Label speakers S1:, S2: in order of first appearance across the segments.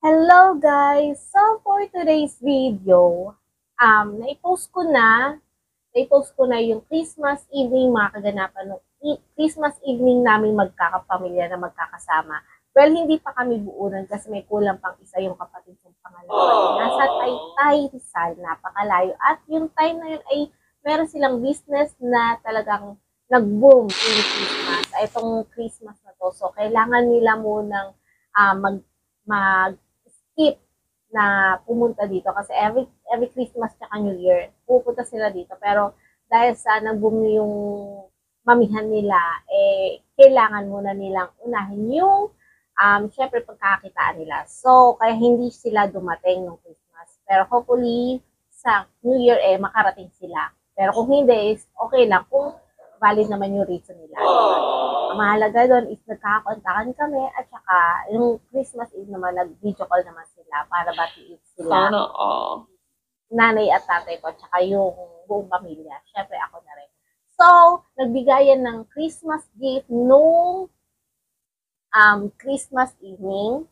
S1: Hello guys! So for today's video, naipost ko na yung Christmas evening, mga kaganapan ng Christmas evening namin magkakapamilya na magkakasama. Well, hindi pa kami buunan kasi may kulang pang isa yung kapatid kong pangalawa. Nasa Taytay, Rizal, napakalayo. At yung time na yun ay meron silang business na talagang nag-boom yung Christmas. Itong Christmas na to. So, kailangan nila munang mag-skip na pumunta dito kasi every Christmas tsaka New Year pupunta sila dito, pero dahil sa nag-boom yung mamihan nila, kailangan muna nilang unahin yung syempre pagkakakitaan nila. So kaya hindi sila dumating ng Christmas, pero hopefully sa New Year makarating sila. Pero kung hindi, okay lang kung valid naman yung reason nila. Ang mahalaga doon is nagkakakontakan kami at saka yung Christmas Eve naman, nag-video call naman sila para batiin sila.
S2: Sana all.
S1: Nanay at tatay ko at saka yung buong pamilya. Syempre ako na rin. So, nagbigayan ng Christmas gift nung Christmas evening.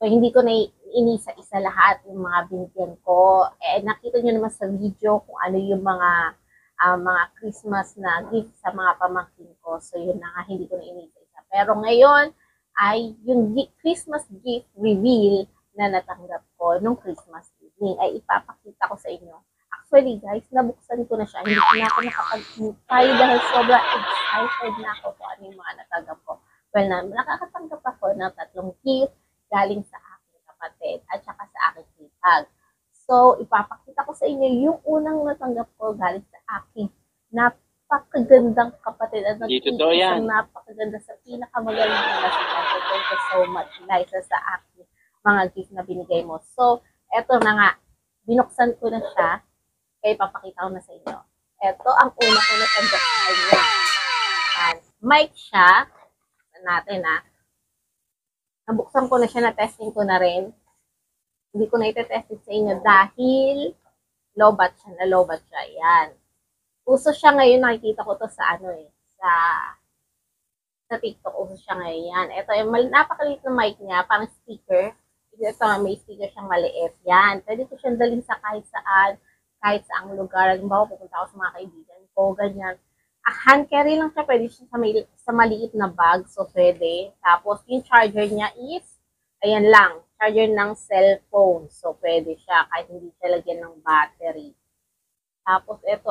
S1: So, hindi ko na inisa-isa lahat yung mga binigyan ko. Nakita nyo naman sa video kung ano yung mga Christmas na gift sa mga pamangkin ko. So, yun na nga, hindi ko na inisa-isa. Pero ngayon, ay yung Christmas gift reveal na natanggap ko nung Christmas evening ay ipapakita ko sa inyo. Actually, guys, nabuksan ko na siya. Hindi ko na ako nakapag-try dahil sobrang excited na ako kung ano yung mga natanggap ko. Well, nakakatanggap ako ng 3 gift galing sa aking kapatid at saka sa aking titag. So, ipapakita ko sa inyo yung unang natanggap ko galing sa aking napakagandang kapatid at isang napakaganda sa pinakamagaling na si Tante. Thank you so much, Liza, sa aking mga gift na binigay mo. So, eto na nga, binuksan ko na siya, kaya ipapakita ko na sa inyo. Eto ang una ko natanggap sa kanya. Mic siya, natin nabuksan ko na siya, na-testing ko na rin. Hindi ko na ite-testing sa inyo dahil low-bat siya. Yan. Uso siya ngayon, nakikita ko to sa sa TikTok, uso siya ngayon. Yan. Ito, napakaliit na mic niya, parang speaker. Ito, may speaker siyang maliit. Yan. Pwede ko siyang dalhin sa kahit saang lugar. Halimbawa, pupunta ako sa mga kaibigan ko, ganyan. Hand carry lang siya, pwede siya sa maliit na bag, so pwede. Tapos, yung charger niya is, ayan lang, charger ng cellphone. So, pwede siya kahit hindi siya lagyan ng battery. Tapos, ito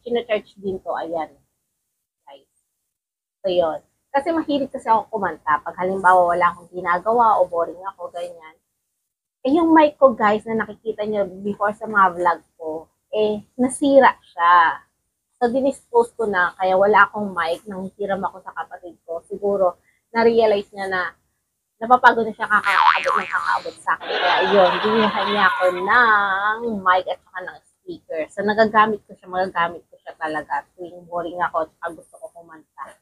S1: sinacharge din to, ayan. Guys. So, yun. Kasi mahilig kasi ako kumanta. Pag halimbawa wala akong ginagawa o boring ako, ganyan. Yung mic ko, guys, na nakikita nyo before sa mga vlog ko, nasira siya. So, dinispose ko na, kaya wala akong mic nang hiram ako sa kapatid ko. Siguro, na-realize niya na napapagod na siya kakaabot sa akin. Kaya yun, binihan niya ako ng mic at saka ng speaker. So, magagamit ko siya talaga. Tuwing boring ako at gusto ko kumanta.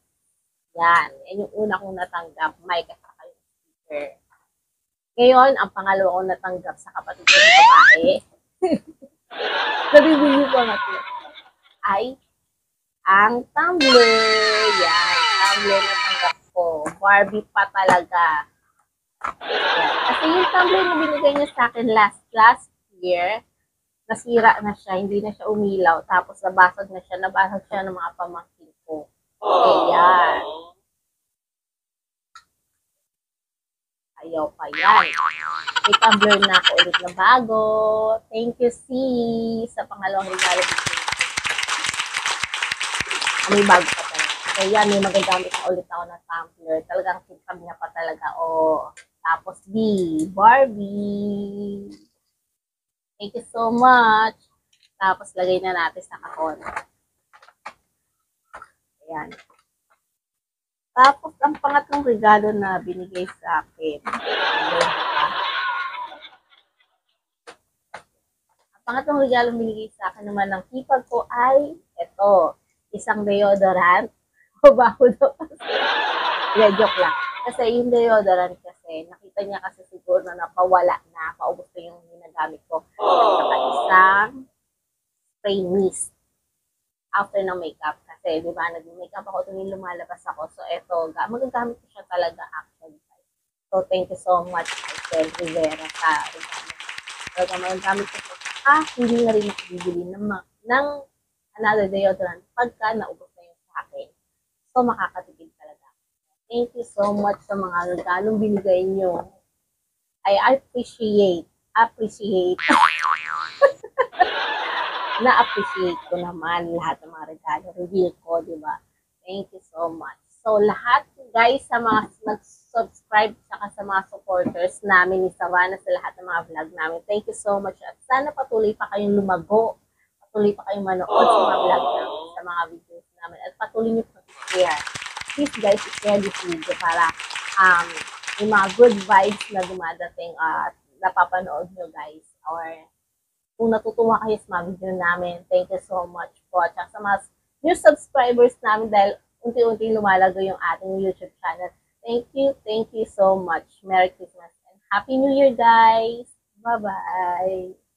S1: Yan. Yan yung una kong natanggap, mic at saka yung speaker. Ngayon, ang pangalawa kong natanggap sa kapatid ko ng babae, nabibili ko natin, ay ang tumbler. Yan, tumbler na tanggap ko. Barbie pa talaga. Yan. Kasi yung tumbler na binigay niya sa akin last year, nasira na siya, hindi na siya umilaw. Tapos nabasag siya ng mga pamangkin ko. Ayan. Ayaw pa yan. May tumbler na ako ulit na bago. Thank you, sis, sa pangalawang regalo. May bago pa talaga. So yan, may magagamit na ulit ako ng tumbler. Talagang kinkam niya pa talaga. Tapos Barbie. Thank you so much. Tapos lagay na natin sa kahon. Ayan. Tapos ang pangatlong regalo na binigay sa akin. Ang pangatlong regalo binigay sa akin naman ng hipag ko ay ito. Isang deodorant. O baho daw kasi. Yeah, joke lang. Kasi yung deodorant kasi, nakita niya kasi siguro na napawala na, paubos ko yung ginagamit ko. At saka isang spray mist after ng makeup. Kasi, di ba, nag-makeup ako tuwing lumalabas ako. So, eto, magagamit ko siya talaga actually. So, thank you so much. Michelle Rivera sa regalo. Talaga magagamit ko po. Hindi na rin ako bibili ng another deodorant pagka naubos na yung sa akin. So, makakatipid talaga. Thank you so much sa mga regalong binigay nyo. I appreciate na-appreciate ko naman lahat ng mga regalo, reveal ko, di ba? Thank you so much. So, lahat, guys, sa mga nag-subscribe, saka sa mga supporters namin ni Savannah, sa lahat ng mga vlog namin, thank you so much. At sana patuloy pa kayong lumago, patuloy pa kayong manood sa mga vlog namin, sa mga videos namin, at patuloy nyo pa i-share. Please, guys, i-share this video para yung mga good vibes na dumadating at napapanood nyo, guys, or kung natutuwa kayo sa mga video namin, thank you so much po. At sa mga new subscribers namin dahil unti-unti lumalago yung ating YouTube channel. Thank you so much. Merry Christmas and Happy New Year, guys! Bye-bye!